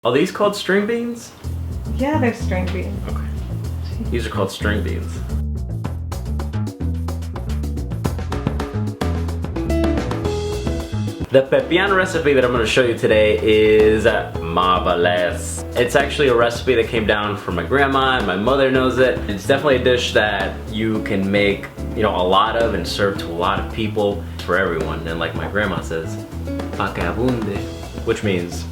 Are these called string beans? Yeah, they're string beans. Okay. These are called string beans. The Pepian recipe that I'm going to show you today is marvelous. It's actually a recipe that came down from my grandma, and my mother knows it. It's definitely a dish that you can make, a lot of and serve to a lot of people, for everyone. And like my grandma says, pa que abunde, which means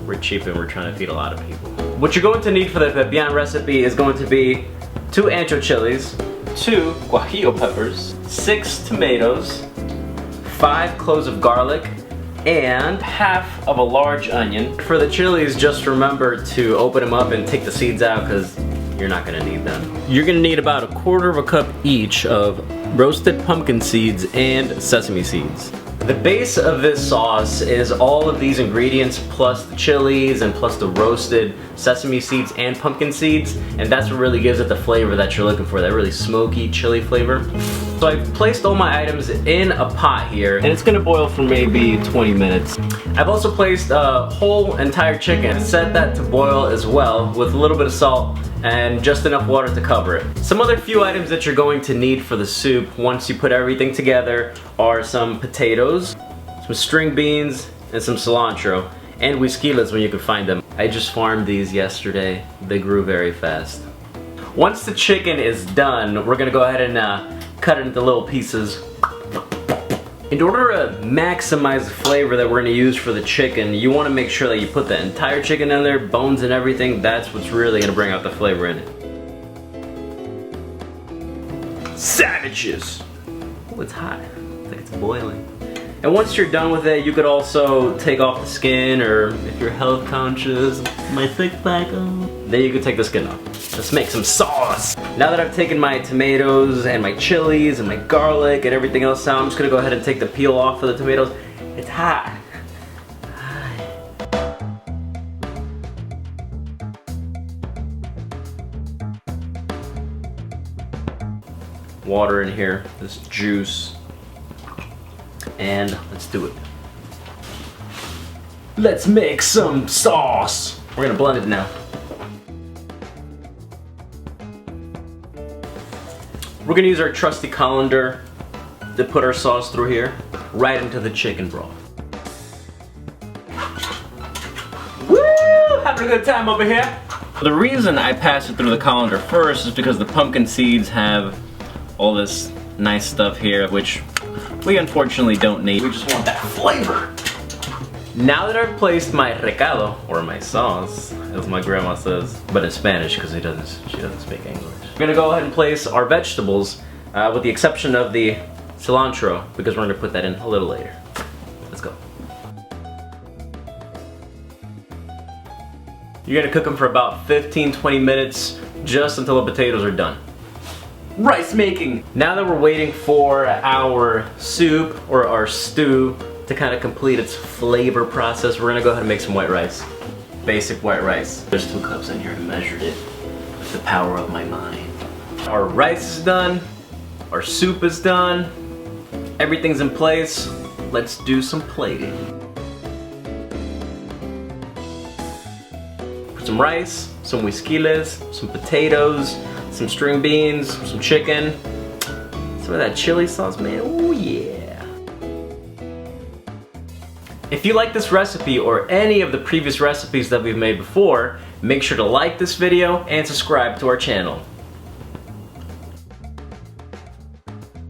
we're cheap and we're trying to feed a lot of people. What you're going to need for the Pepian recipe is going to be 2 ancho chilies, 2 guajillo peppers, 6 tomatoes, 5 cloves of garlic, and half of a large onion. For the chilies, just remember to open them up and take the seeds out because you're not gonna need them. You're gonna need about 1/4 cup each of roasted pumpkin seeds and sesame seeds. The base of this sauce is all of these ingredients plus the chilies and plus the roasted sesame seeds and pumpkin seeds, and that's what really gives it the flavor that you're looking for, that really smoky chili flavor. So I've placed all my items in a pot here, and it's gonna boil for maybe 20 minutes. I've also placed a whole entire chicken, set that to boil as well with a little bit of salt and just enough water to cover it. Some other few items that you're going to need for the soup once you put everything together are some potatoes, some string beans, and some cilantro, and huisquillas when you can find them. I just farmed these yesterday. They grew very fast. Once the chicken is done, we're gonna go ahead and cut it into little pieces. In order to maximize the flavor that we're gonna use for the chicken, you wanna make sure that you put the entire chicken in there, bones and everything. That's what's really gonna bring out the flavor in it. Savages! Oh, it's hot. It's like it's boiling. And once you're done with it, you could also take off the skin, or if you're health conscious, my thick pack on, then you could take the skin off. Let's make some sauce. Now that I've taken my tomatoes and my chilies and my garlic and everything else out, I'm just gonna go ahead and take the peel off of the tomatoes. It's hot. Water in here, this juice. And let's do it. Let's make some sauce. We're gonna blend it now. We're gonna use our trusty colander to put our sauce through here, right into the chicken broth. Woo! Having a good time over here. The reason I pass it through the colander first is because the pumpkin seeds have all this nice stuff here, which we unfortunately don't need. We just want that flavor. Now that I've placed my recado, or my sauce, as my grandma says, but in Spanish because she doesn't speak English. We're gonna go ahead and place our vegetables, with the exception of the cilantro, because we're gonna put that in a little later. Let's go. You're gonna cook them for about 15-20 minutes, just until the potatoes are done. Rice making! Now that we're waiting for our soup, or our stew, to kind of complete its flavor process, we're gonna go ahead and make some white rice. Basic white rice. There's 2 cups in here, I measured it with the power of my mind. Our rice is done, our soup is done, everything's in place. Let's do some plating. Put some rice, some huisquillas, some potatoes, some string beans, some chicken, some of that chili sauce, man. Oh yeah. If you like this recipe or any of the previous recipes that we've made before, make sure to like this video and subscribe to our channel.